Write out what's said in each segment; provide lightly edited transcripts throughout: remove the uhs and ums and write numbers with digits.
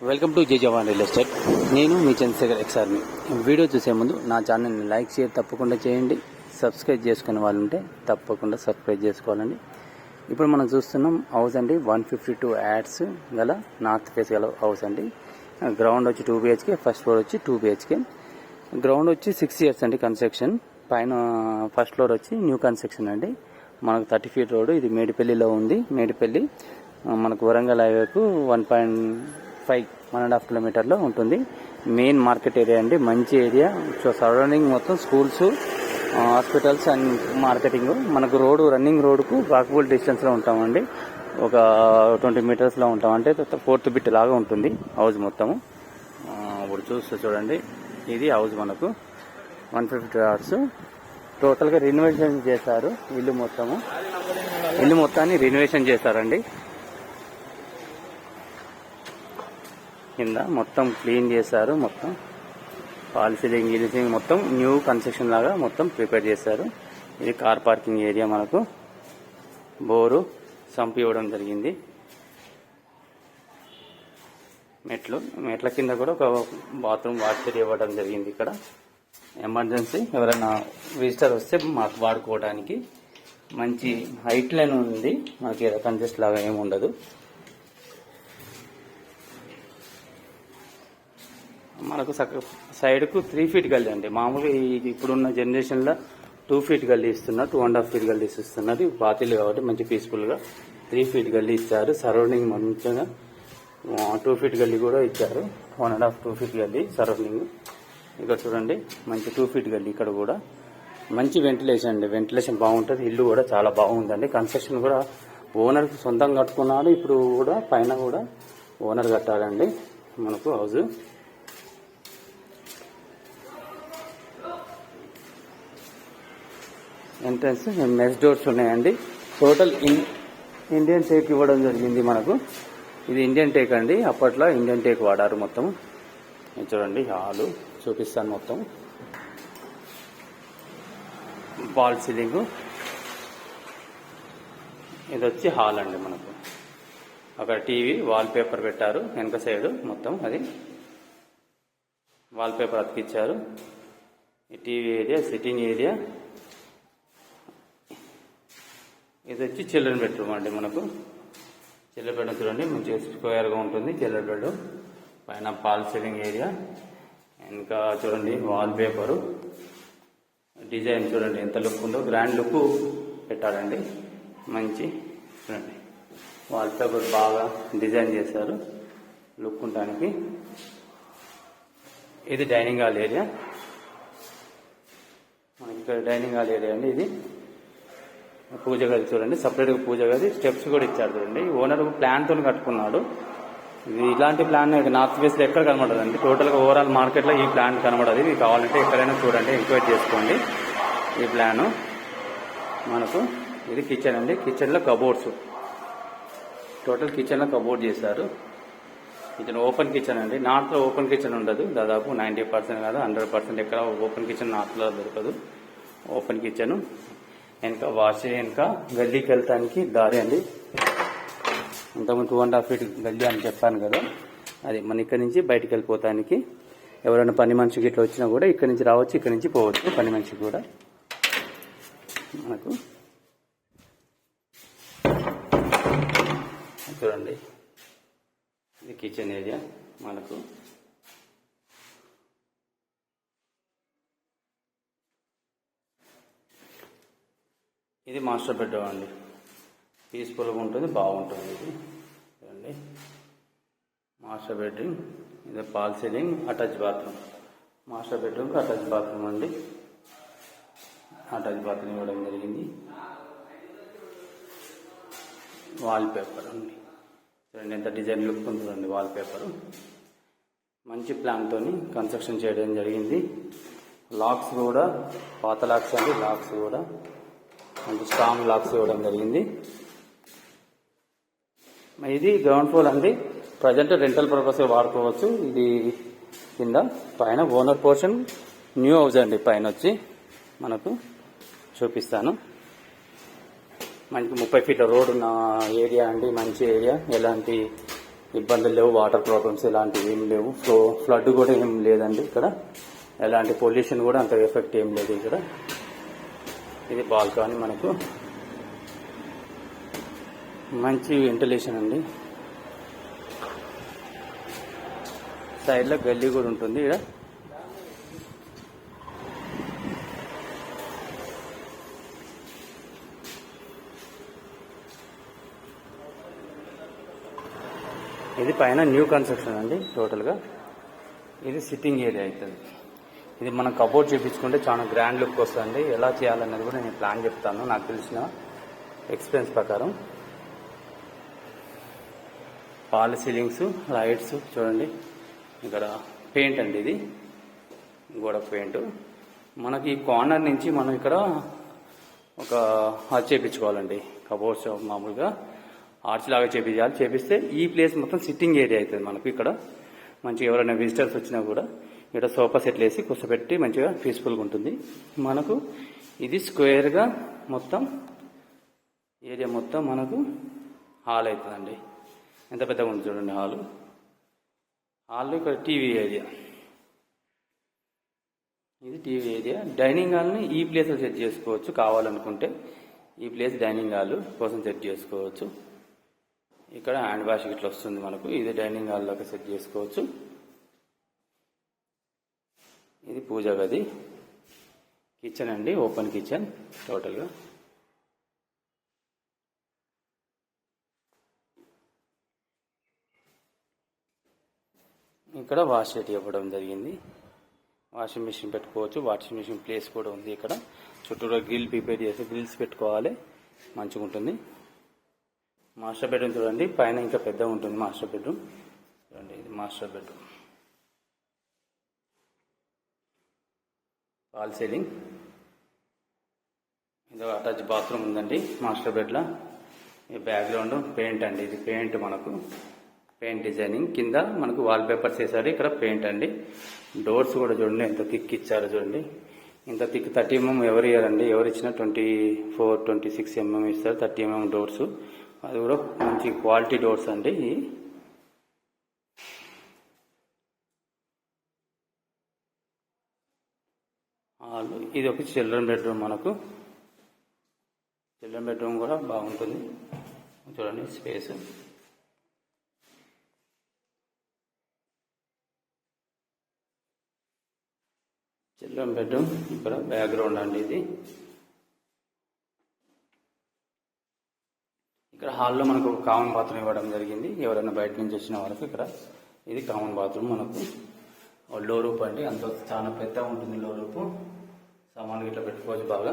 Welcome to J Jawan real estate. నేను మీ Chandrasekhar ex-army. Video చూసే ముందు నా ఛానల్ని లైక్ షేర్ తప్పకుండా చేయండి. సబ్స్క్రైబ్ చేసుకునే వాళ్ళు ఉంటే తప్పకుండా సబ్స్క్రైబ్ చేసుకోవాలండి. ఇప్పుడు మనం చూస్తున్నాం హౌస్ అండి, 152 యాడ్స్ గల నార్త్ ఫేస్ గల హౌస్ అండి. గ్రౌండ్ వచ్చి 2 BHK, ఫస్ట్ ఫ్లోర్ వచ్చి 2 BHK. గ్రౌండ్ వచ్చి 6 years అండి కన్స్ట్రక్షన్. పైన ఫస్ట్ ఫ్లోర్ వచ్చి న్యూ కన్స్ట్రక్షన్ అండి. మనకు 30 feet రోడ్. ఇది మేడిపల్లిలో ఉంది. మేడిపల్లి మనకు వరంగల్ హైవేకు 1.5 కిలోమీటర్లో ఉంటుంది. మెయిన్ మార్కెట్ ఏరియా అండి, మంచి ఏరియా. సో సరౌండింగ్ మొత్తం స్కూల్స్, హాస్పిటల్స్ అండ్ మార్కెటింగ్. మనకు రోడ్డు, రన్నింగ్ రోడ్డుకు వాకబుల్ డిస్టెన్స్లో ఉంటామండి. ఒక 20 మీటర్స్లో ఉంటాం, అంటే 4th బిట్ లాగా ఉంటుంది హౌస్ మొత్తము. ఇప్పుడు చూడండి, ఇది హౌస్ మనకు 152 yards. టోటల్గా రెనోవేషన్ చేశారు. ఇల్లు మొత్తాన్ని రెనోవేషన్ చేశారండి. కింద మొత్తం క్లీన్ చేశారు. మొత్తం ఫాల్ సీలింగ్, గిలిసింగ్ మొత్తం న్యూ కన్స్ట్రక్షన్ లాగా మొత్తం ప్రిపేర్ చేశారు. ఇది కార్ పార్కింగ్ ఏరియా. మనకు బోరు సంపు ఇవ్వడం జరిగింది. మెట్ల కింద కూడా ఒక బాత్రూమ్ వాష్ ఇవ్వడం జరిగింది. ఇక్కడ ఎమర్జెన్సీ ఎవరైనా విజిటర్ వస్తే మాకు వాడుకోవడానికి మంచి హైట్ లైన్ ఉంది. మనకి కంజెస్ట్ లాగా ఏమి ఉండదు. మనకు సైడ్కు 3 feet గల్లీ అండి. మామూలుగా ఇప్పుడున్న జనరేషన్లో 2 feet గల్లీ ఇస్తున్నారు, 2.5 feet గల్లీ ఇస్తున్నది. బాతిల్ కాబట్టి మంచి పీస్ఫుల్గా 3 feet గల్లీ ఇచ్చారు. సరౌండింగ్ మంచిగా 2 feet గల్లీ కూడా ఇచ్చారు. 1.5-2 feet గల్లీ సరౌండింగ్. ఇక్కడ చూడండి, మంచి 2 feet గల్లీ. ఇక్కడ కూడా మంచి వెంటిలేషన్ అండి, వెంటిలేషన్ బాగుంటుంది. ఇల్లు కూడా చాలా బాగుందండి. కన్స్ట్రక్షన్ కూడా ఓనర్ సొంతంగా కట్టుకున్నాడు. ఇప్పుడు కూడా పైన కూడా ఓనర్ కట్టాలండి మనకు హౌస్. ఎంట్రన్స్ మెస్ డోర్స్ ఉన్నాయండి. టోటల్ ఇండియన్ టేక్ ఇవ్వడం జరిగింది మనకు. ఇది ఇండియన్ టేక్ అండి. అప్పట్లో ఇండియన్ టేక్ వాడారు మొత్తం. చూడండి, హాలు చూపిస్తాను మొత్తం. Fall ceiling. ఇది వచ్చి హాల్ అండి మనకు. అక్కడ టీవీ, వాల్ పేపర్ పెట్టారు వెనక సైడ్ మొత్తం. అది వాల్ పేపర్ అతికిచ్చారు. ఈ టీవీ ఏరియా, సిట్టింగ్ ఏరియా. ఇది వచ్చి చిల్డ్రన్ బెడ్రూమ్ అండి మనకు. చిల్డ్రన్ బెడ్రూమ్ చూడండి, మంచిగా స్క్వేర్గా ఉంటుంది చిల్డ్రన్ బెడ్రూమ్. పైన ఫాల్ సీలింగ్ ఏరియా. ఇంకా చూడండి, వాల్ పేపరు డిజైన్ చూడండి ఎంత లుక్ ఉందో. గ్రాండ్ లుక్ పెట్టారండి. మంచి చూడండి, వాల్ పేపర్ బాగా డిజైన్ చేశారు లుక్ ఉండడానికి. ఇది డైనింగ్ హాల్ ఏరియా. మనకి ఇక్కడ డైనింగ్ హాల్ ఏరియా అండి. ఇది పూజ గది చూడండి, సపరేట్గా పూజ గది. స్టెప్స్ కూడా ఇచ్చారు చూడండి. ఓనర్ ప్లాన్తో కట్టుకున్నాడు. ఇది ఇలాంటి ప్లాన్ నార్త్ వెస్ట్లో ఎక్కడ కనబడదండి. టోటల్గా ఓవరాల్ మార్కెట్లో ఈ ప్లాన్ కనబడదు. ఇది కావాలంటే ఎక్కడైనా చూడండి, ఎంక్వైరీ చేసుకోండి ఈ ప్లాను మనకు. ఇది కిచెన్ అండి. కిచెన్లో కబోర్డ్స్, టోటల్ కిచెన్లో కబోర్డ్ చేశారు. కిచెన్ ఓపెన్ కిచెన్ అండి. నార్త్లో ఓపెన్ కిచెన్ ఉండదు. దాదాపు 90% కాదు 100% ఎక్కడ ఓపెన్ కిచెన్ నార్త్లో దొరకదు. Open kitchen. వెనక వాష్, వెనక గల్లీకి వెళ్తానికి దారి అండి. ఇంతకుముందు 2.5 feet గల్లీ అని చెప్పాను కదా, అది మన ఇక్కడి నుంచి బయటికి వెళ్ళిపోతానికి. ఎవరైనా పని మనిషికి ఇట్లా వచ్చినా కూడా ఇక్కడి నుంచి రావచ్చు, ఇక్కడి నుంచి పోవచ్చు పని మనిషికి కూడా. మనకు చూడండి, ఇది కిచెన్ ఏరియా మనకు. ఇది మాస్టర్ బెడ్రూమ్ అండి. పీస్ఫుల్గా ఉంటుంది, బాగుంటుంది. ఇది చూడండి, మాస్టర్ బెడ్రూమ్. ఇది fall ceiling, attach bathroom. Master బెడ్రూమ్కి అటాచ్ బాత్రూమ్ అండి. అటాచ్ బాత్రూమ్ ఇవ్వడం జరిగింది. వాల్ పేపర్ అండి చూడండి, ఎంత డిజైన్ లుక్ ఉంది చూడండి. వాల్ పేపర్ మంచి ప్లాన్తో కన్స్ట్రక్షన్ చేయడం జరిగింది. లాక్స్ కూడా పాత లాక్స్ అండి. లాక్స్ కూడా మంచి స్ట్రాంగ్ లాక్స్ ఇవ్వడం జరిగింది. ఇది గ్రౌండ్ ఫ్లోర్ అండి. ప్రజెంట్ రెంటల్ పర్పస్ వాడుకోవచ్చు. ఇది కింద. పైన ఓనర్ పోర్షన్ న్యూ హౌస్ అండి. పైన వచ్చి మనకు చూపిస్తాను. మంచి 30 feet రోడ్ ఉన్న ఏరియా అండి. మంచి ఏరియా, ఎలాంటి ఇబ్బందులు లేవు, వాటర్ ప్రాబ్లమ్స్ ఇలాంటివి ఏం లేవు, ఫ్లడ్ కూడా ఏం లేదండి ఇక్కడ. ఎలాంటి పొల్యూషన్ కూడా అంత ఎఫెక్ట్ ఏం లేదు ఇక్కడ. ఇది బాల్కనీ, మనకు మంచి వెంటిలేషన్ అండి. సైడ్లో గల్లీ కూడా ఉంటుంది ఇక్కడ. ఇది పైన న్యూ కన్స్ట్రక్షన్ అండి టోటల్గా. ఇది సిట్టింగ్ ఏరియా అవుతుంది. ఇది మనం కబోర్డ్ చేయించుకుంటే చాలా గ్రాండ్ లుక్ వస్తుంది. ఎలా చేయాలన్నది కూడా నేను ప్లాన్ చెప్తాను నాకు తెలిసిన ఎక్స్పీరియన్స్ ప్రకారం. పాల్ సీలింగ్స్, లైట్స్ చూడండి. ఇక్కడ పెయింట్ అండి, ఇది గోడ పెయింట్. మనకి కార్నర్ నుంచి మనం ఇక్కడ ఒక ఆర్చ్ చేయించుకోవాలండి. కబోర్డ్స్ మామూలుగా ఆర్చ్ లాగా చేపించాలి. చేపిస్తే ఈ ప్లేస్ మొత్తం సిట్టింగ్ ఏరియా అవుతుంది మనకు. ఇక్కడ మంచిగా ఎవరైనా విజిటర్స్ వచ్చినా కూడా ఇక్కడ సోఫా సెట్లు వేసి కూర్చోబెట్టి మంచిగా పీస్ఫుల్గా ఉంటుంది మనకు. ఇది స్క్వేర్గా మొత్తం ఏరియా మొత్తం మనకు హాల్ అవుతుందండి. ఎంత పెద్దగా ఉంది చూడండి హాల్. ఇక్కడ టీవీ ఏరియా, ఇది టీవీ ఏరియా. డైనింగ్ హాల్ని ఈ ప్లేస్లో సెట్ చేసుకోవచ్చు కావాలనుకుంటే. ఈ ప్లేస్ డైనింగ్ హాల్ కోసం సెట్ చేసుకోవచ్చు. ఇక్కడ హ్యాండ్ వాష్ ఇట్లా వస్తుంది మనకు. ఇది డైనింగ్ హాల్ లాగా సెట్ చేసుకోవచ్చు. ఇది పూజ గది, కిచెన్ అండి, ఓపెన్ కిచెన్ టోటల్గా. ఇక్కడ వాష్ షెట్ ఇవ్వడం జరిగింది. వాషింగ్ మిషన్ పెట్టుకోవచ్చు. వాషింగ్ మిషన్ ప్లేస్ కూడా ఉంది ఇక్కడ. చుట్టూరా గ్రిల్ ప్రిపేర్ చేసి గ్రిల్స్ పెట్టుకోవాలి, మంచిగా ఉంటుంది. మాస్టర్ బెడ్రూమ్ చూడండి, పైన ఇంకా పెద్దగా ఉంటుంది మాస్టర్ బెడ్రూమ్. చూడండి, ఇది మాస్టర్ బెడ్రూమ్. Fall ceiling. ఇది అటాచ్ బాత్రూమ్ ఉందండి మాస్టర్ బెడ్లో. ఈ బ్యాక్గ్రౌండ్ పెయింట్ అండి, ఇది పెయింట్ మనకు. పెయింట్ డిజైనింగ్ కింద మనకు వాల్ పేపర్స్ వేసారు. ఇక్కడ పెయింట్ అండి. డోర్స్ కూడా చూడండి ఎంత థిక్ ఇచ్చారో చూడండి. ఇంత థిక్ 30 mm ఎవరు ఇయ్యారండి. ఎవరు ఇచ్చినా 24-26 mm ఇస్తారు 30 mm డోర్స్. అది కూడా మంచి క్వాలిటీ డోర్స్ అండి. ఇది ఒక చిల్డ్రన్ బెడ్రూమ్ మనకు. చిల్డ్రన్ బెడ్రూమ్ కూడా బాగుంటుంది చూడండి, స్పేస్. చిల్డ్రన్ బెడ్రూమ్ ఇక్కడ బ్యాక్గ్రౌండ్ అండి. ఇది ఇక్కడ హాల్లో మనకు ఒక కామన్ బాత్రూమ్ ఇవ్వడం జరిగింది. ఎవరైనా బయట నుంచి వచ్చిన వాళ్ళకి ఇక్కడ ఇది కామన్ బాత్రూమ్ మనకు. లో రూప్ అండి, అంత చాలా పెద్దగా ఉంటుంది లో రూపు. సామాన్లు ఇట్లా పెట్టుకోవచ్చు బాగా.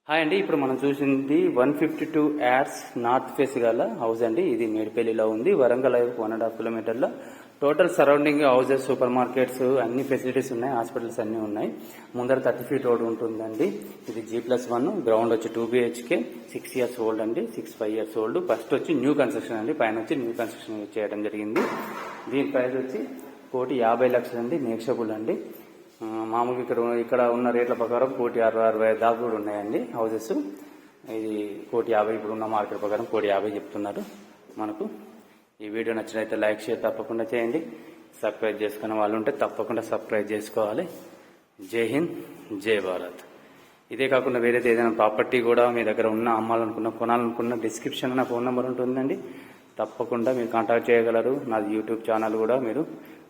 హాయ్ అండి, ఇప్పుడు మనం చూసింది 152 యార్డ్స్ నార్త్ ఫేస్ గల హౌస్ అండి. ఇది మేడిపల్లిలో ఉంది, వరంగల్ 1.5 కిలోమీటర్ల. Total surrounding houses, super markets, అన్ని ఫెసిలిటీస్ ఉన్నాయి, హాస్పిటల్స్ అన్నీ ఉన్నాయి. ముందర 30 feet రోడ్ ఉంటుందండి. ఇది G+1. గ్రౌండ్ వచ్చి 2 BHK, 6 years ఓల్డ్ అండి, 5 years ఓల్డ్. ఫస్ట్ వచ్చి న్యూ కన్స్ట్రక్షన్ అండి, పైన వచ్చి న్యూ కన్స్ట్రక్షన్ చేయడం జరిగింది. దీని ప్రైస్ వచ్చి 1,50,00,000 అండి, నెగోషియబుల్ అండి. మామూలుగా ఇక్కడ ఉన్న రేట్ల ప్రకారం 1,60,65 దాకా కూడా ఉన్నాయండి హౌసెస్. ఇది 1,50,00,000 ఇప్పుడు ఉన్న మార్కెట్ ప్రకారం 1,50,00,000 చెప్తున్నారు మనకు. ఈ వీడియో నచ్చినైతే లైక్, షేర్ తప్పకుండా చేయండి. సబ్స్క్రైబ్ చేసుకున్న వాళ్ళు ఉంటే తప్పకుండా సబ్స్క్రైబ్ చేసుకోవాలి. జై హింద్, జై భారత్. ఇదే కాకుండా వేరేది ఏదైనా ప్రాపర్టీ కూడా మీ దగ్గర ఉన్న, అమ్మాలనుకున్న, కొనాలనుకున్న డిస్క్రిప్షన్ నా ఫోన్ నెంబర్ ఉంటుందండి. తప్పకుండా మీరు కాంటాక్ట్ చేయగలరు. నాది యూట్యూబ్ ఛానల్ కూడా మీరు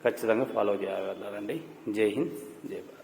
ఖచ్చితంగా ఫాలో చేయగలరండి. జై హింద్, జై భారత్.